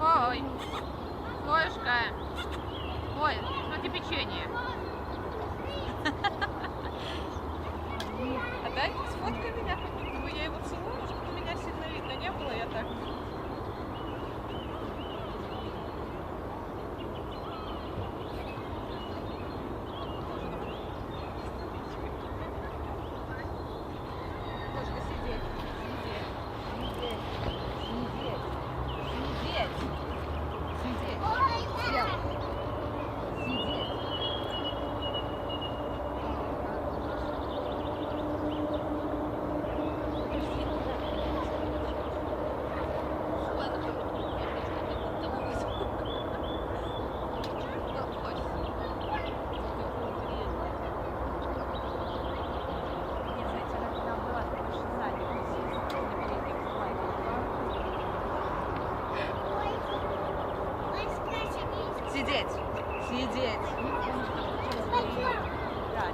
Ой, Зоюшка. Ой, смотри, печенье. Опять сфоткай меня. Ну, я его целую, чтобы меня сильно видно не было, я так. Можно сидеть. Сидеть. Сидеть. Сидеть. Сидеть. Сел. Сидеть. Сидеть. Сидеть. Да,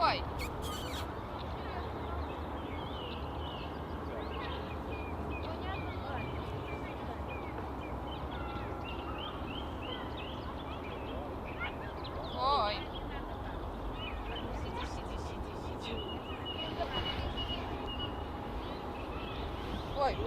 Ой. Ой. Сиди. Ой.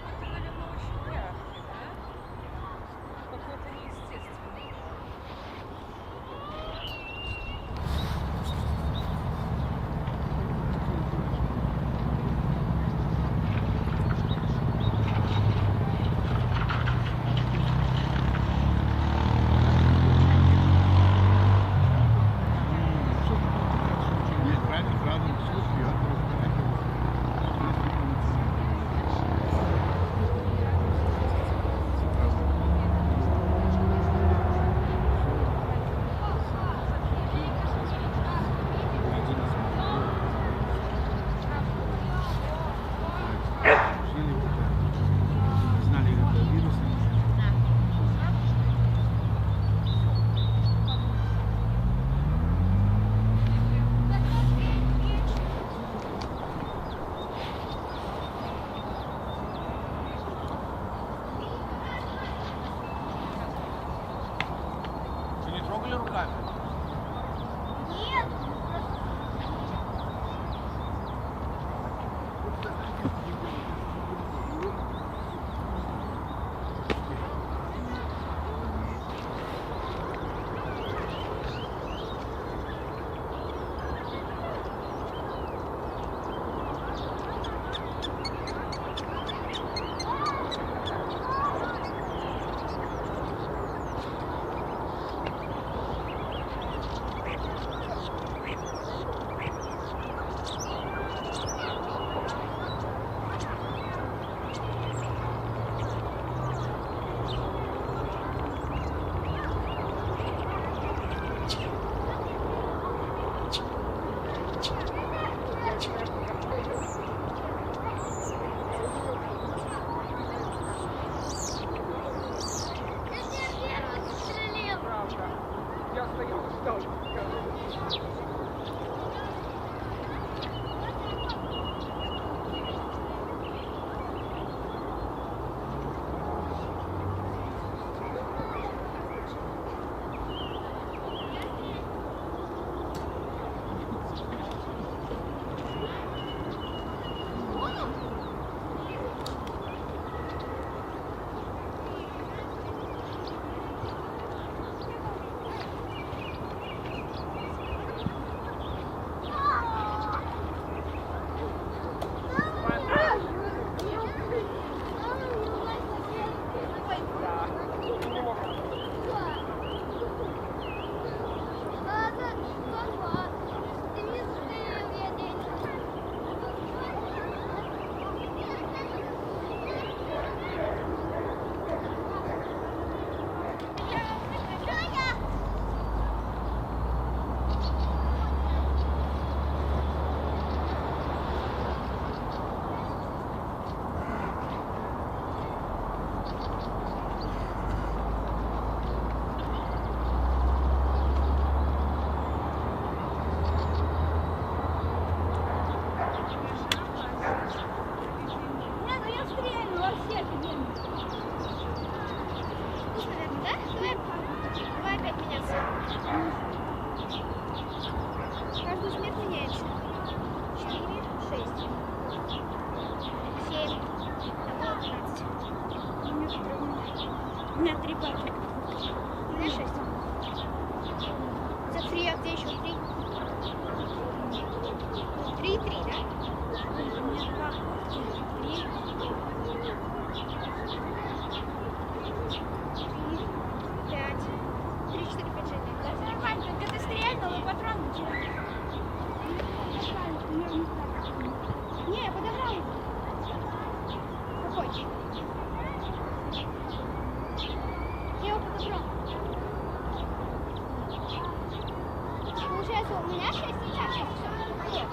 Это, наверное, очень яркий, да? Какой-то неестественный. Нет, правильно, сразу слушай, я просто 3 бати. У мене 6. Це 3, а где еще 3? 3 и 3, да? У меня 2. 3. 5. 3, 4, 5, 6. Это нормально, когда ты стрельнул, и патрон потерял. Не, я подобрал его. Какой? Я его подобрал. Получается, у меня 6 и чаще. Нет.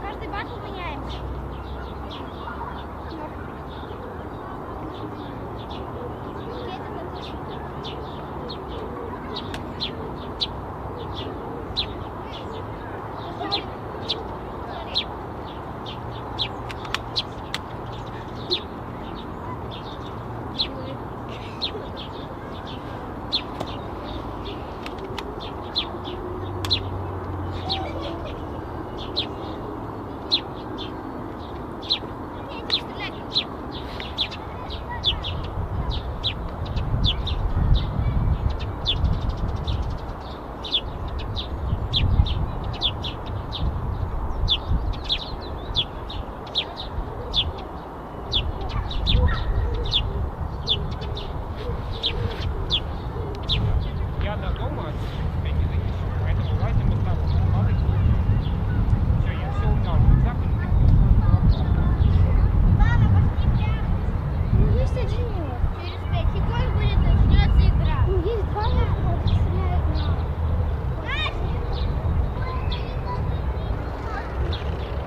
Каждый батл меняется. Я до дома тебя не занесу, поэтому Вася вот так вот падает. Все, я все унял в рюкзак, и ты Мама, пошли прямо. Ну, есть один минут. Через 5 секунд будет начнется игра. Ну, есть 2 минуты, стреляют на...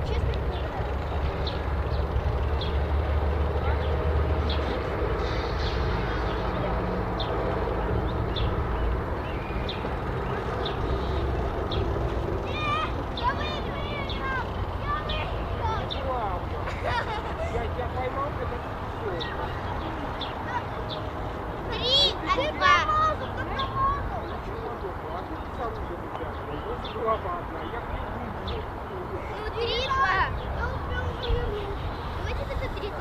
Честно говоря. Я выиграл! Я тебя поймал, когда ты все. 3, а ты промазал, ты промазал. А ты сам уже вытягивал. Вот голова одна, я приду. Ну, 3, 2. Я успел повернуть. Давайте тогда 3, 3.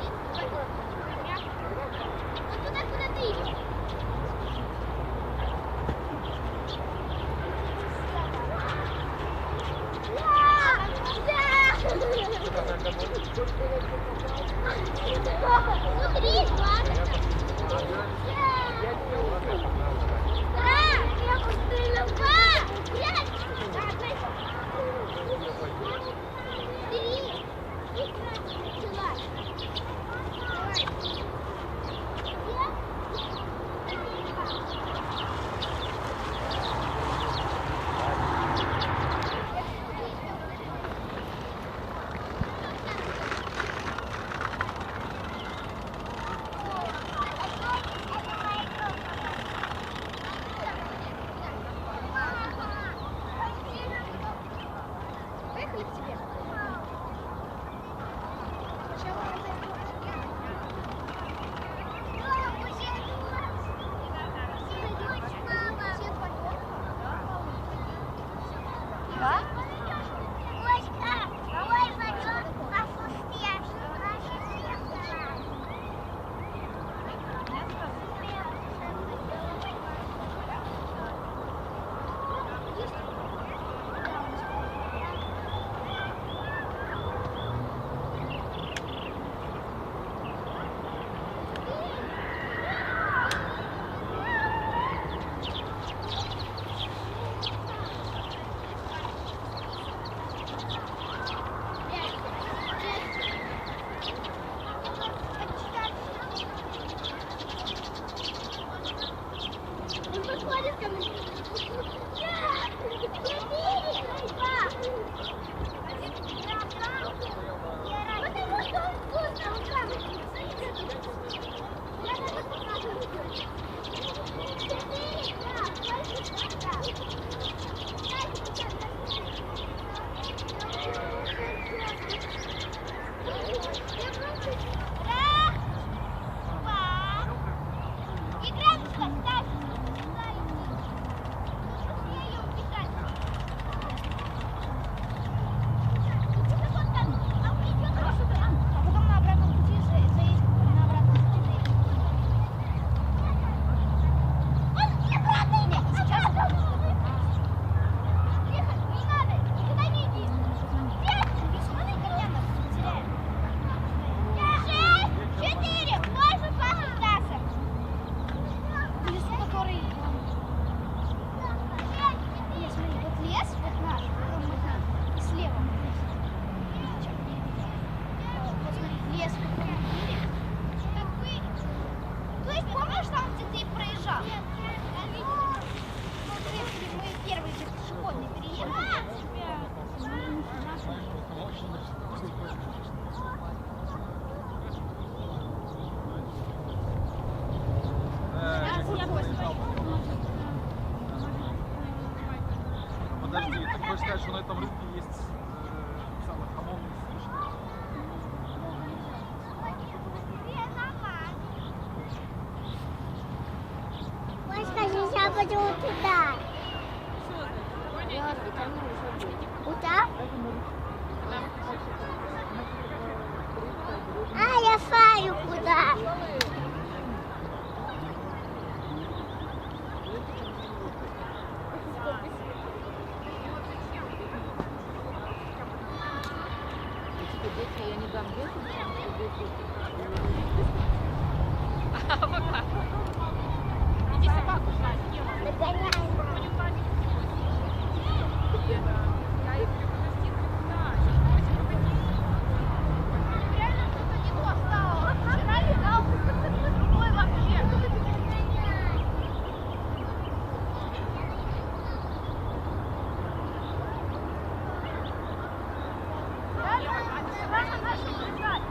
Вот туда, куда ты идешь. Ну, 3, 2. Я пострелял 2, 5, Поехали к тебе. Да? Он подходит ко мне. Потому что он вкусно, он правильно. Я даже показываю. 4, 3. Подожди, ты хочешь сказать, что на этом рынке есть самый хамон смешной? Ой, скажи, я пойду туда. Куда? А, я знаю куда. Иди собаку ждать, Ева. Догоняй. Я их люблю гостиную. Да, сейчас погоди. Реально что-то не то стало. Вчера летал другой вообще. Рано начал летать.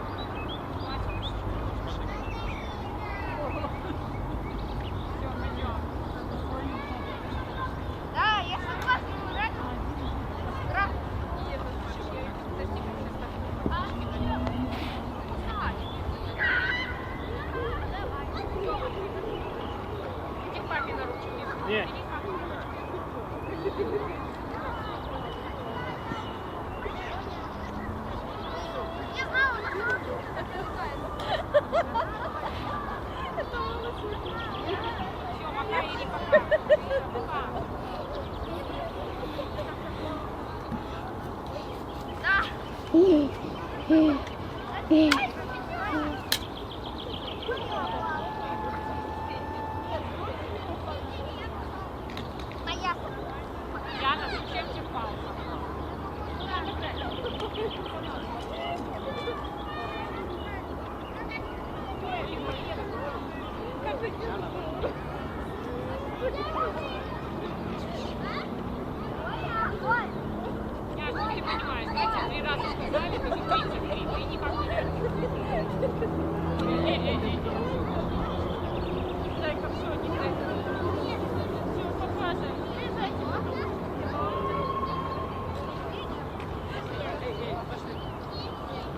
Да, я согласна, реально. Страшно. Иди к папе на ручки. Не. Я знала, Все, махай, иди пока. моя. Яна, зачем тебе палка? Я ну, ты понимаешь, знаете, 3 раза сказали, ты не 33, ты никак не реагируешь. Зайка, все, не дай. Все, покажем.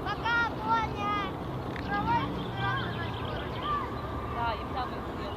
Пока, Боня. Давай сразу на Да, я прямо иду.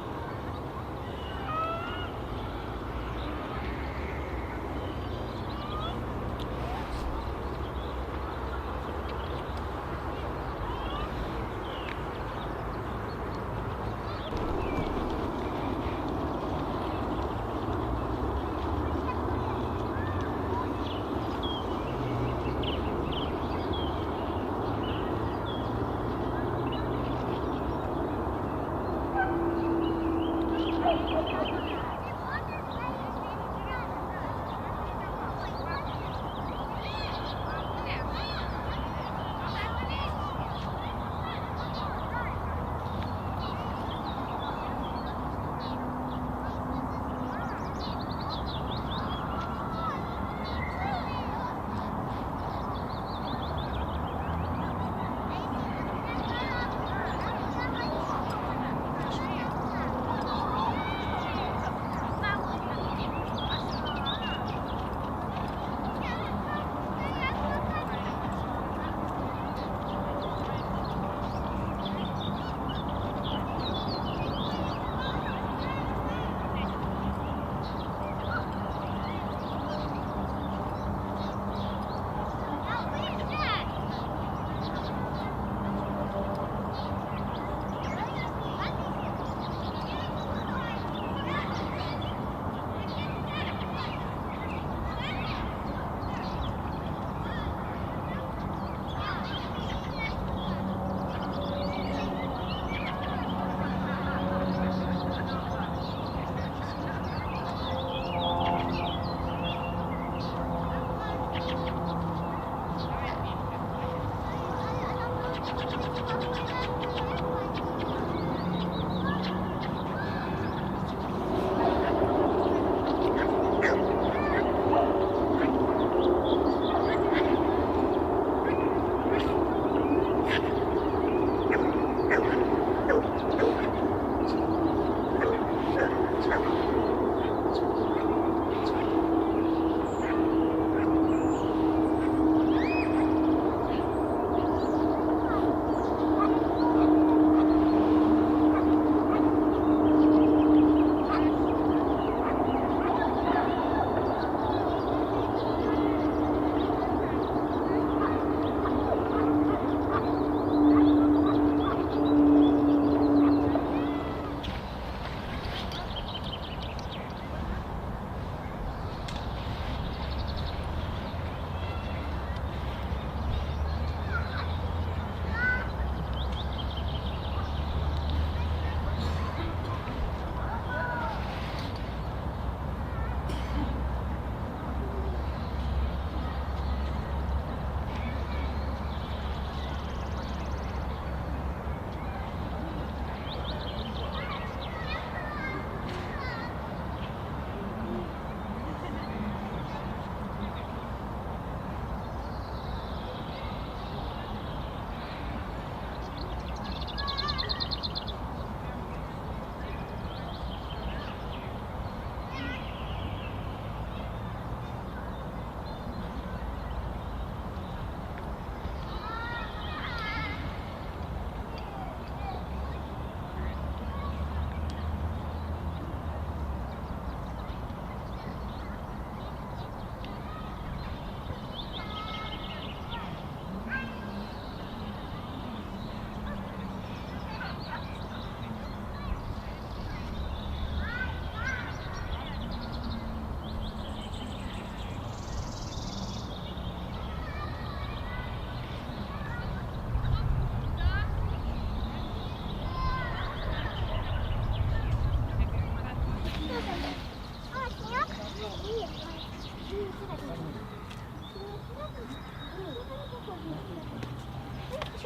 Еще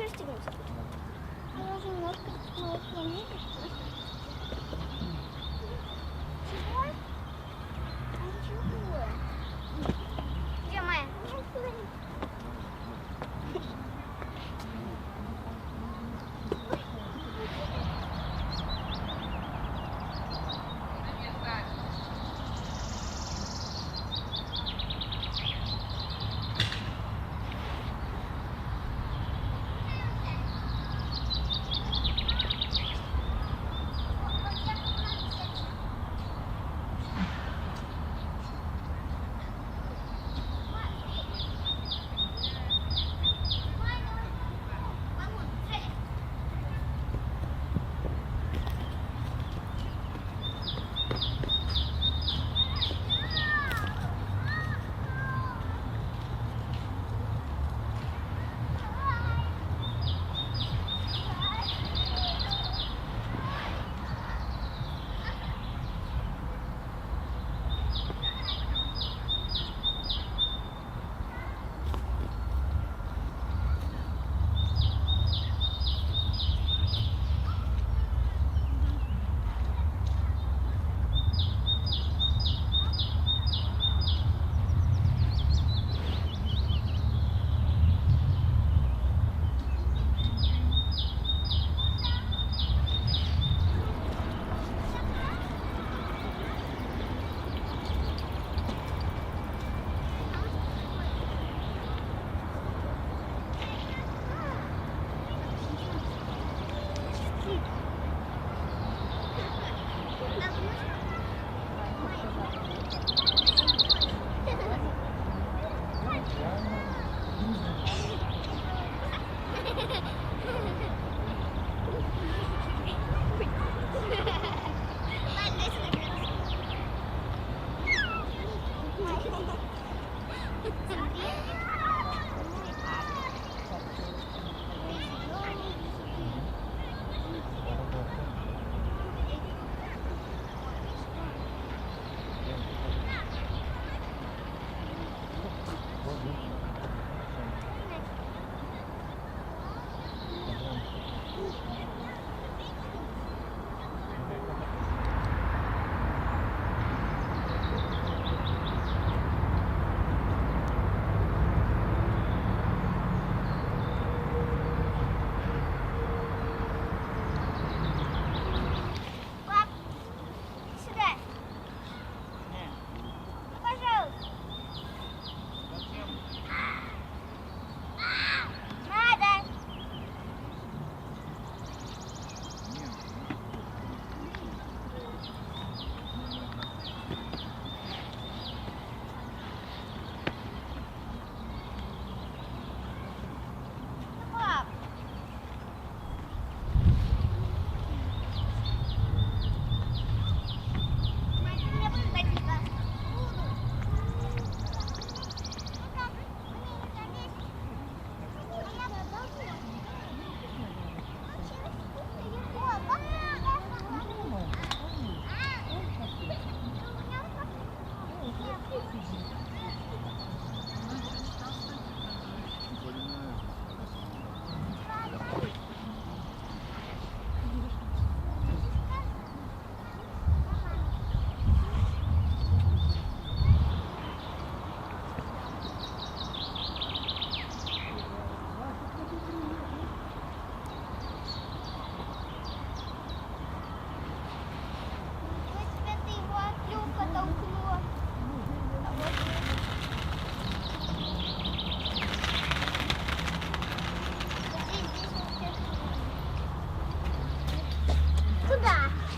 расстегнуться. Положим ножку на уклонение. Чего? А ничего. Где моя?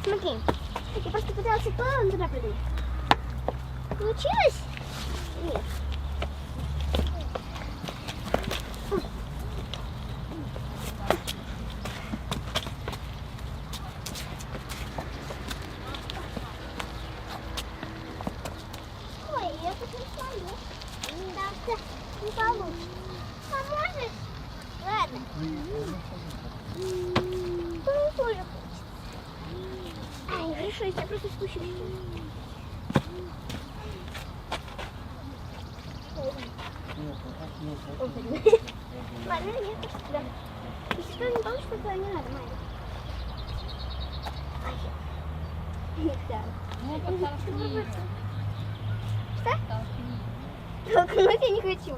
Смотри, я просто пыталась плавать туда прыгнуть. Получилось? Нет. Ой, я тут не смогу. Да, не получится. Поможешь? Ладно. Ну, тоже получится. Ай, хорошо, я просто спущусь. Ладно, нет, да. Если что не получится, то не надо, Майя. Да. Что? Толкнуть я не хочу.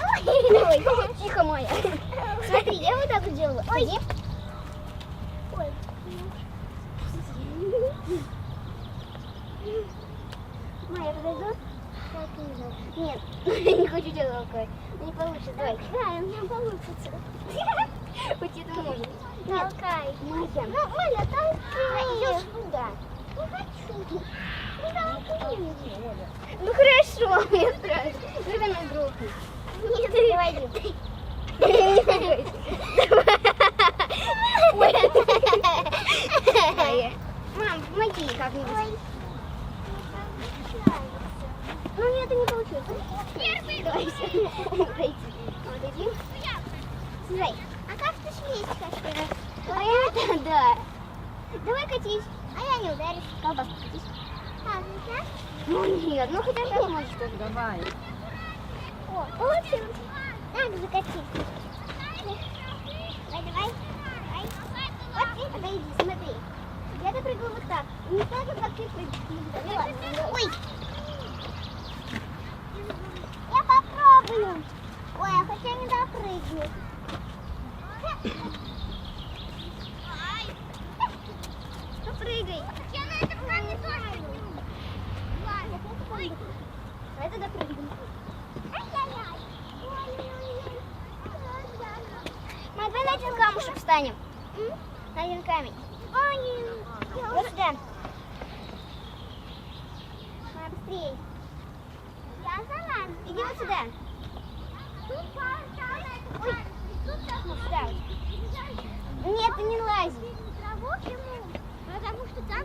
Ой, тихо, Майя. Смотри, я вот так вот делаю. Ой. Ой. Майя, подойдет? Нет, не хочу тебя толкать. Не получится, давай. Да, у меня получится. У тебя может. Толкай. Майя. Ну, Оля, толкай. Идешь туда. Не хочу. Не толкай. Ну хорошо, мне страшно. Давай на группу. Нет, давай. Ой. Мам, помоги как-нибудь. Ну, это не получилось. Давай, все. Подойди. Слушай, а как ты швейцарская? Это да. Давай катись. А я не ударюсь. Колбаску катись. А, нельзя? Ну нет, ну хотя бы так можешь тоже. Давай. О, получилось. Так, закатись. Давай. Вот ты подойди, смотри. Я допрыгну вот так. Не так, как ты прыгаешь. Ой. Я попробую. Ой, я хотя не допрыгну. Попрыгай. Я на этом камне тоже подниму. Ладно. А это допрыгну. Ай-яй-яй. Ой-ой-ой. Мы давай на один камушек встанем. На один камень. Вот сюда. Давай быстрее. Я залазу. Иди вот сюда. Ой. Вот сюда. Нет, ты не лази. Потому что там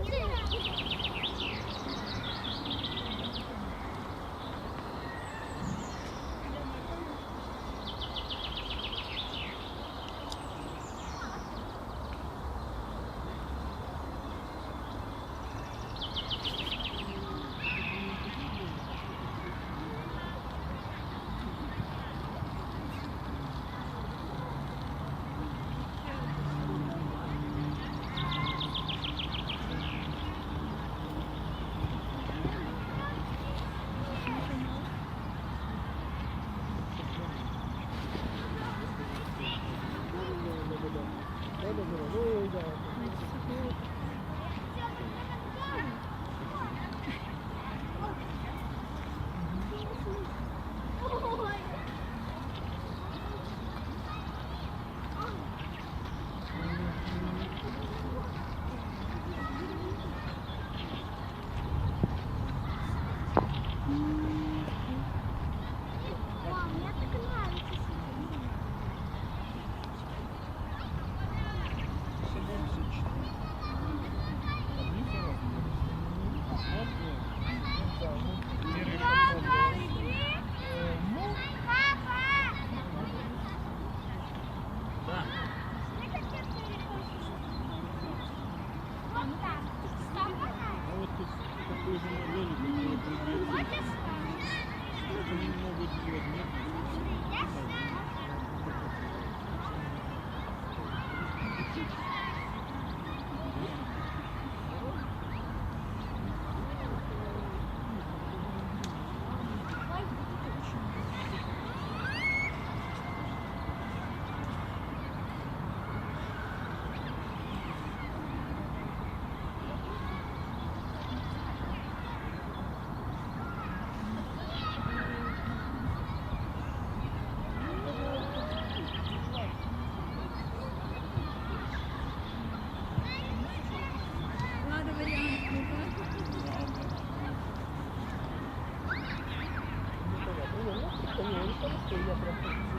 Конечно, что я просто...